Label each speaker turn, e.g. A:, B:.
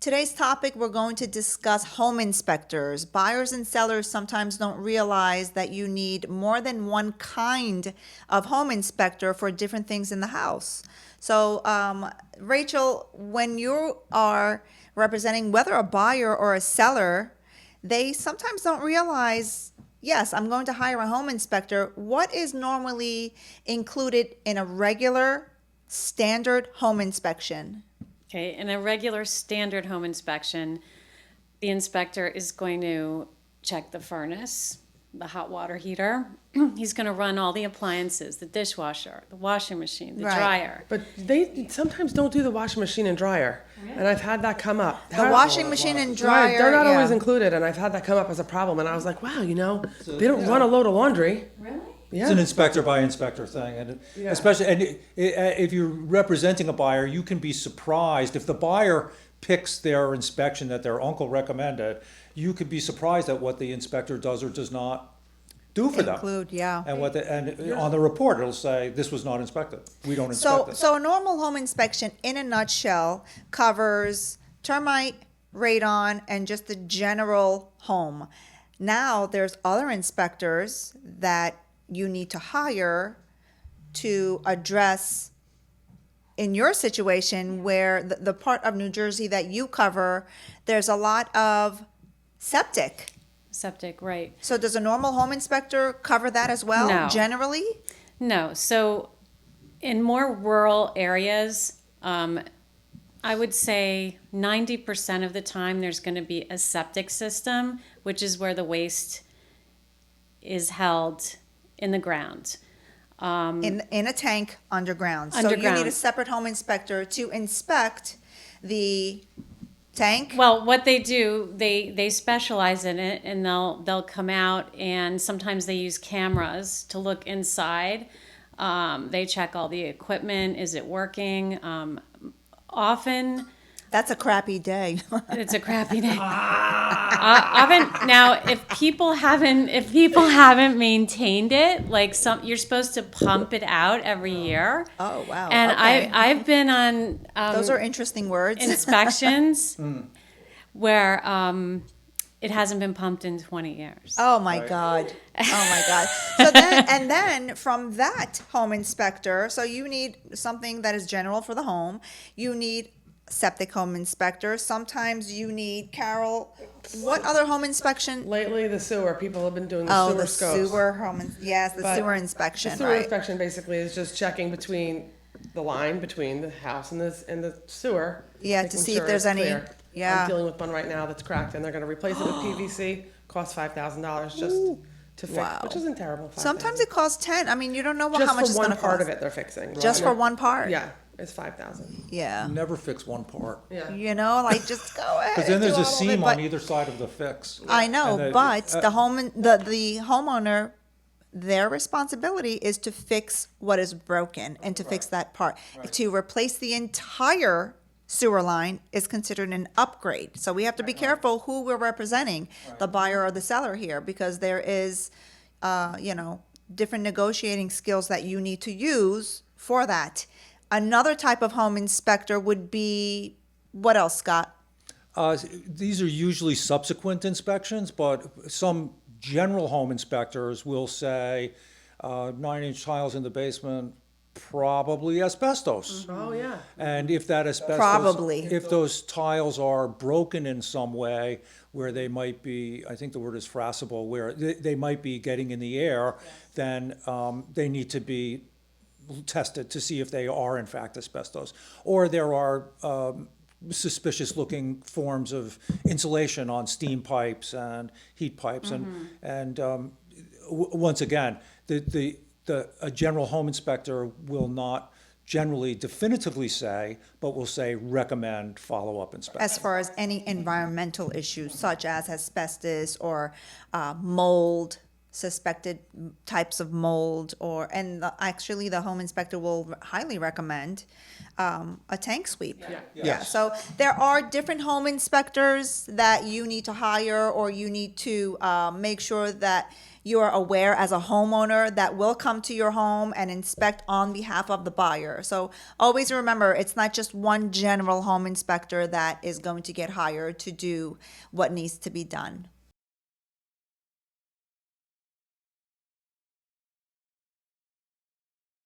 A: Today's topic, we're going to discuss home inspectors. Buyers and sellers sometimes don't realize that you need more than one kind of home inspector for different things in the house. So, Rachel, when you are representing whether a buyer or a seller, they sometimes don't realize, yes, I'm going to hire a home inspector. What is normally included in a regular standard home inspection?
B: Okay, in a regular standard home inspection, the inspector is going to check the furnace, the hot water heater. He's going to run all the appliances, the dishwasher, the washing machine, the
A: Right.
B: dryer.
C: But they sometimes don't do the washing machine and dryer, and I've had that come up.
A: The washing machine and dryer.
C: Right, they're not
A: yeah.
C: always included, and I've had that come up as a problem. And I was like, wow, they don't run a load of laundry.
B: Really?
C: Yeah.
D: It's an inspector by inspector thing, and
C: Yeah.
D: especially, and if you're representing a buyer, you can be surprised if the buyer picks their inspection that their uncle recommended. You could be surprised at what the inspector does or does not do for them.
A: Include, yeah.
D: And and on the report, it'll say, this was not inspected. We don't inspect
A: So,
D: this.
A: so a normal home inspection, in a nutshell, covers termite, radon, and just the general home. Now, there's other inspectors that you need to hire to address in your situation where the part of New Jersey that you cover, there's a lot of septic.
B: Septic, right.
A: So does a normal home inspector cover that as well,
B: No.
A: generally?
B: No, so in more rural areas, I would say 90% of the time there's going to be a septic system, which is where the waste is held in the ground.
A: In a tank underground. So you
B: Underground.
A: need a separate home inspector to inspect the tank?
B: Well, what they do, they specialize in it, and they'll come out, and sometimes they use cameras to look inside. They check all the equipment. Is it working? Often
A: That's a crappy day.
B: it's a crappy day. Often now, if people haven't maintained it, like you're supposed to pump it out every year.
A: Oh, wow.
B: And
A: Okay.
B: I've been on
A: Those are interesting words.
B: inspections where it hasn't been pumped in 20 years.
A: Oh, my God. Oh, my God. So then from that home inspector, so you need something that is general for the home. You need septic home inspector. Sometimes you need, Carol, what other home inspection?
C: Lately, the sewer, people have been doing the sewer
A: The
C: scopes.
A: sewer home, yes, the
C: But
A: sewer
C: The
A: inspection,
C: sewer
A: right?
C: inspection basically is just checking between the line between the house and the sewer.
A: Yeah, to
C: making
A: see if
C: sure
A: there's
C: it's
A: any-
C: clear.
A: yeah.
C: I'm dealing with one right now that's cracked, and they're going to replace it with PVC. Costs $5,000 just to fix,
A: Wow.
C: which isn't terrible.
A: Sometimes it costs 10. I mean, you don't know
C: just
A: how much it's
C: for
A: going
C: one
A: to
C: part
A: cost.
C: of it they're fixing.
A: Just for one part?
C: Yeah, it's 5,000.
A: Yeah.
D: Never fix one part.
C: Yeah.
A: You know, like just go ahead.
D: Because then
A: and
D: there's
A: do
D: a
A: all of
D: seam
A: it,
D: on
A: but-
D: either side of the fix.
A: I know,
D: And
A: but the homeowner, their responsibility is to fix what is broken and to fix that part. To replace the entire sewer line is considered an upgrade. So we have to be careful who we're representing, the buyer or the seller here, because there is, different negotiating skills that you need to use for that. Another type of home inspector would be, what else, Scott?
D: These are usually subsequent inspections, but some general home inspectors will say 9-inch tiles in the basement, probably asbestos.
C: Oh, yeah.
D: And if that asbestos,
A: Probably.
D: if those tiles are broken in some way, where they might be, I think the word is frassible, where they might be getting in the air, then they need to be tested to see if they are in fact asbestos. Or there are suspicious looking forms of insulation on steam pipes and heat pipes. And once again, a general home inspector will not generally definitively say, but will say recommend follow-up inspection.
A: As far as any environmental issues such as asbestos or mold, suspected types of mold, actually the home inspector will highly recommend a tank sweep.
C: Yeah.
A: Yeah, so there are different home inspectors that you need to hire, or you need to make sure that you are aware as a homeowner that will come to your home and inspect on behalf of the buyer. So always remember, it's not just one general home inspector that is going to get hired to do what needs to be done.